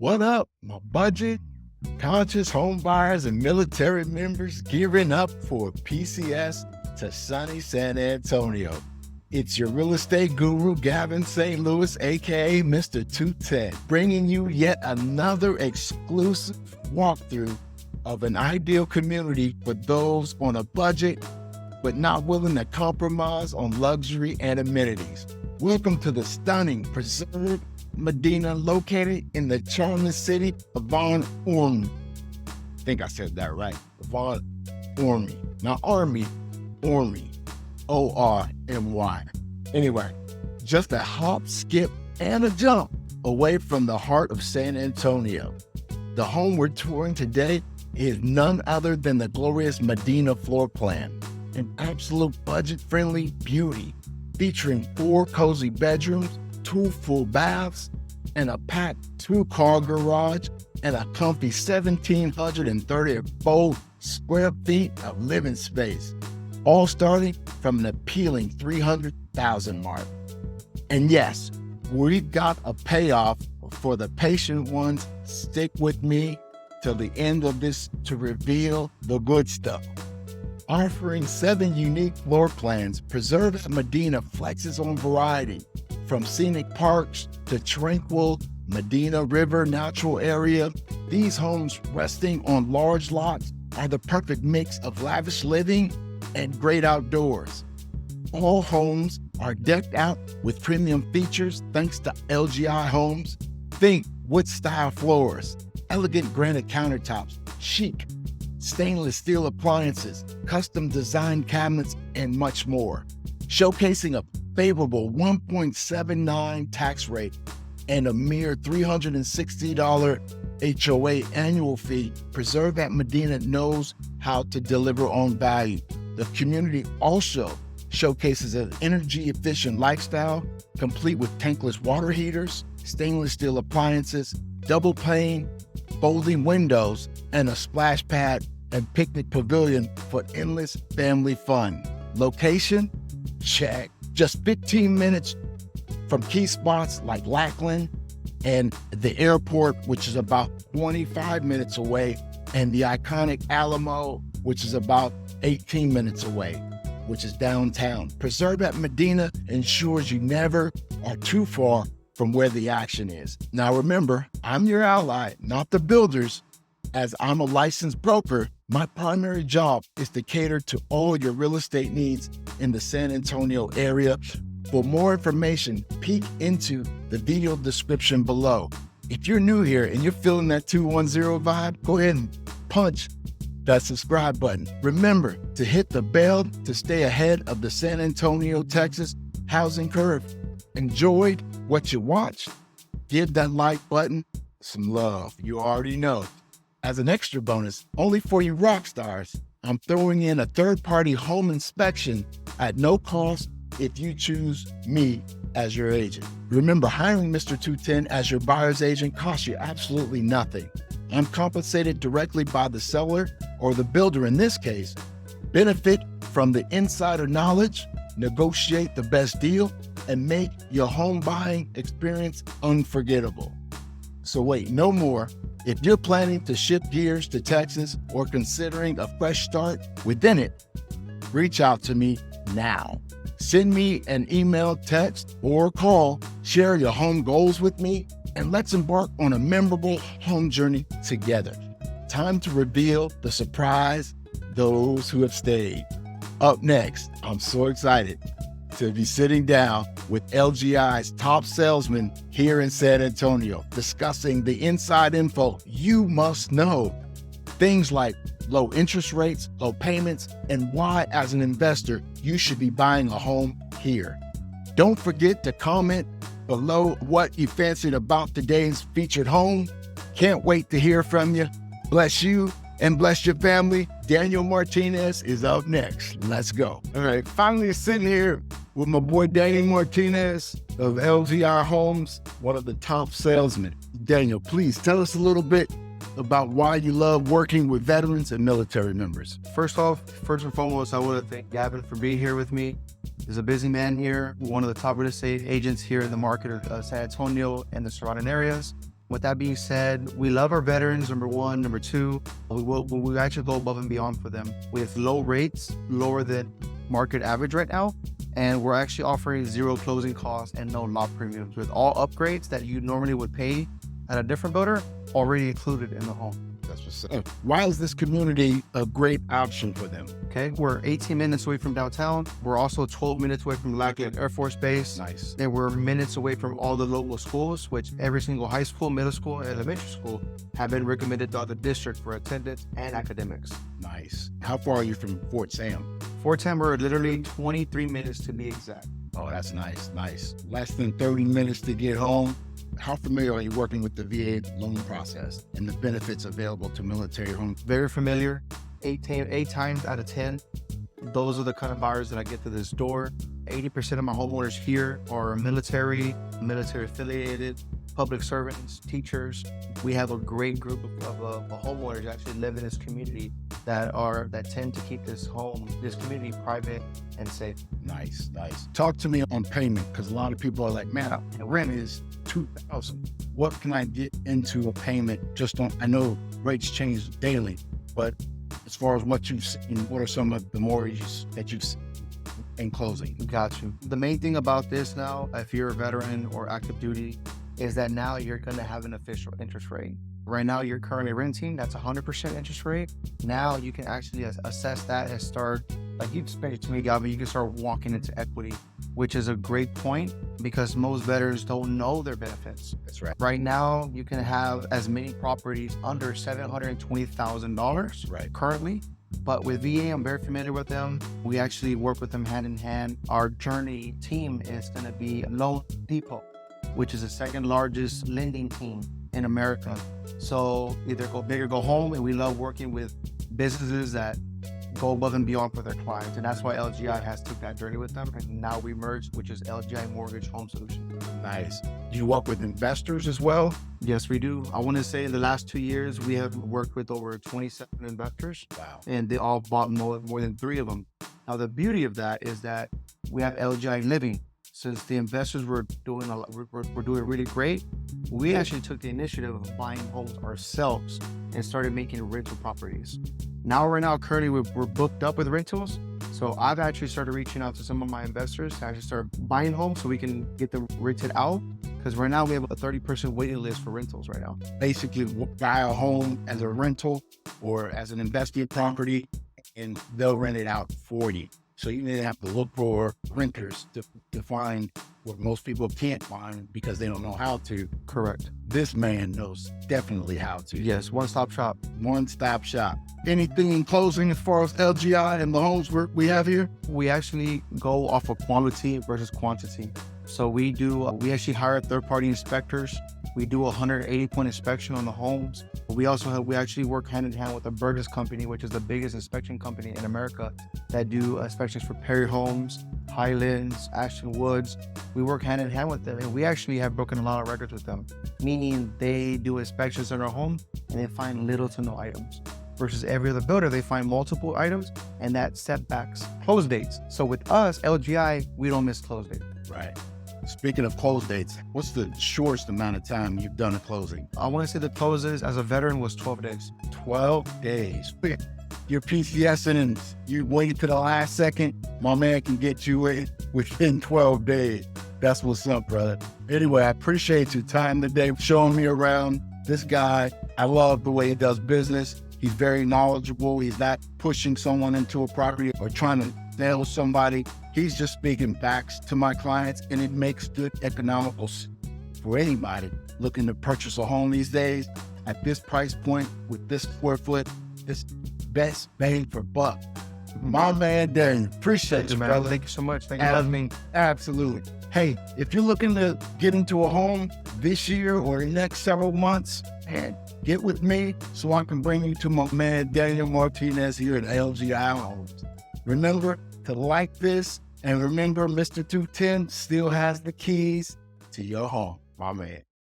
What up, my budget, conscious home buyers and military members gearing up for PCS to sunny San Antonio? It's your real estate guru, Gavin St. Louis, aka Mr. 210, bringing you yet another exclusive walkthrough of an ideal community for those on a budget, but not willing to compromise on luxury and amenities. Welcome to the stunning, preserved Medina located in the charming city of Ormy. I think I said that right. Ormy. Not Army, Ormy. O-R-M-Y. Anyway, just a hop, skip, and a jump away from the heart of San Antonio. The home we're touring today is none other than the glorious Medina floor plan, an absolute budget-friendly beauty featuring 4 cozy bedrooms, 2 full baths, and a packed 2-car garage, and a comfy 1,734 square feet of living space, all starting from an appealing $300,000 mark. And yes, we've got a payoff for the patient ones. Stick with me till the end of this to reveal the good stuff. Offering 7 unique floor plans, Preserve Medina flexes on variety, from scenic parks to tranquil Medina River natural area. These homes resting on large lots are the perfect mix of lavish living and great outdoors. All homes are decked out with premium features thanks to LGI Homes. Think wood-style floors, elegant granite countertops, chic stainless steel appliances, custom designed cabinets, and much more. Showcasing a favorable 1.79 tax rate and a mere $360 HOA annual fee, Preserve at Medina knows how to deliver on value. The community also showcases an energy-efficient lifestyle, complete with tankless water heaters, stainless steel appliances, double pane, folding windows, and a splash pad and picnic pavilion for endless family fun. Location? Check. Just 15 minutes from key spots like Lackland and the airport, which is about 25 minutes away, and the iconic Alamo, which is about 18 minutes away, which is downtown. Preserve at Medina ensures you never are too far from where the action is. Now remember, I'm your ally, not the builders. As I'm a licensed broker, my primary job is to cater to all your real estate needs in the San Antonio area. For more information, peek into the video description below. If you're new here and you're feeling that 210 vibe, go ahead and punch that subscribe button. Remember to hit the bell to stay ahead of the San Antonio, Texas housing curve. Enjoyed what you watched? Give that like button some love. You already know. As an extra bonus, only for you rock stars, I'm throwing in a third-party home inspection at no cost if you choose me as your agent. Remember, hiring Mr. 210 as your buyer's agent costs you absolutely nothing. I'm compensated directly by the seller or the builder in this case. Benefit from the insider knowledge, negotiate the best deal, and make your home buying experience unforgettable. So wait, no more. If you're planning to shift gears to Texas or considering a fresh start within it, reach out to me now. Send me an email, text, or call. Share your home goals with me, and let's embark on a memorable home journey together. Time to reveal the surprise, those who have stayed. Up next, I'm so excited to be sitting down with LGI's top salesman here in San Antonio, discussing the inside info you must know. Things like low interest rates, low payments, and why, as an investor, you should be buying a home here. Don't forget to comment below what you fancied about today's featured home. Can't wait to hear from you. Bless you and bless your family. Daniel Martinez is up next. Let's go. All right, finally sitting here with my boy Daniel Martinez of LGI Homes, one of the top salesmen. Daniel, please tell us a little bit about why you love working with veterans and military members. First and foremost, I want to thank Gavin for being here with me. He's a busy man here, one of the top real estate agents here in the market of San Antonio and the surrounding areas. With that being said, we love our veterans, number one. Number two, we actually go above and beyond for them with low rates, lower than market average right now. And we're actually offering zero closing costs and no lot premiums with all upgrades that you normally would pay at a different builder already included in the home. That's what's up. Why is this community a great option for them? Okay, we're 18 minutes away from downtown. We're also 12 minutes away from Lackland Air Force Base. Nice. And we're minutes away from all the local schools, which every single high school, middle school, and elementary school have been recommended to the district for attendance and academics. Nice. How far are you from Fort Sam? Fort Sam, we're literally 23 minutes to be exact. Oh, that's nice. Nice. Less than 30 minutes to get home. How familiar are you working with the VA loan process and the benefits available to military homes? Very familiar. Eight times out of 10, those are the kind of buyers that I get to this door. 80% of my homeowners here are military affiliated, public servants, teachers. We have a great group of homeowners actually live in this community that tend to keep this community private and safe. Nice, nice. Talk to me on payment, because a lot of people are like, man, the rent is $2,000. What can I get into a payment just on? I know rates change daily, but as far as what you've seen, what are some of the mortgages that you've seen in closing? Got you. The main thing about this now, if you're a veteran or active duty, is that now you're going to have an official interest rate. Right now, you're currently renting. That's 100% interest rate. Now you can actually assess that and start, like you explained it to me, Gavin, you can start walking into equity, which is a great point because most veterans don't know their benefits. That's right. Right now, you can have as many properties under $720,000 Right. currently. But with VA, I'm very familiar with them. We actually work with them hand in hand. Our journey team is going to be Loan Depot, which is the second largest lending team in America. So either go big or go home. And we love working with businesses that go above and beyond for their clients. And that's why LGI has took that journey with them. And now we merged, which is LGI Mortgage Home Solution. Nice. Do you work with investors as well? Yes, we do. I want to say in the last 2 years, we have worked with over 27 investors. Wow. And they all bought more than 3 of them. Now, the beauty of that is that we have LGI Living. Since the investors were doing really great, we actually took the initiative of buying homes ourselves and started making rental properties. Right now, currently we're booked up with rentals. So I've actually started reaching out to some of my investors to actually start buying homes so we can get them rented out. Because right now we have a 30% waiting list for rentals right now. Basically, buy a home as a rental or as an investment property, and they'll rent it out for you. So you didn't have to look for renters to find what most people can't find because they don't know how to. Correct. This man knows definitely how to. Yes, one-stop shop. One-stop shop. Anything in closing as far as LGI and the homes we have here? We actually go off of quality versus quantity. So we actually hire third-party inspectors. We do a 180-point inspection on the homes. We actually work hand in hand with the Burgess Company, which is the biggest inspection company in America that do inspections for Perry Homes, Highlands, Ashton Woods. We work hand in hand with them, and we actually have broken a lot of records with them, meaning they do inspections in our home and they find little to no items. Versus every other builder, they find multiple items and that setbacks close dates. So with us, LGI, we don't miss close dates. Right. Speaking of close dates, what's the shortest amount of time you've done a closing? I want to say the closes as a veteran was 12 days. 12 days. You're PCSing and you wait to the last second, my man can get you in within 12 days. That's what's up, brother. Anyway, I appreciate your time today, showing me around this guy. I love the way he does business. He's very knowledgeable. He's not pushing someone into a property or trying to sell somebody. He's just speaking facts to my clients, and it makes good economical sense for anybody looking to purchase a home these days at this price point with this square foot. This best bang for buck. My man, Darren, appreciate you, man. brother. Thank you so much. Thank you for having me. Absolutely. Hey, if you're looking to get into a home this year or the next several months, man, get with me so I can bring you to my man, Daniel Martinez here at LGI Homes. Remember to like this, and remember, Mr. 210 still has the keys to your home, my man.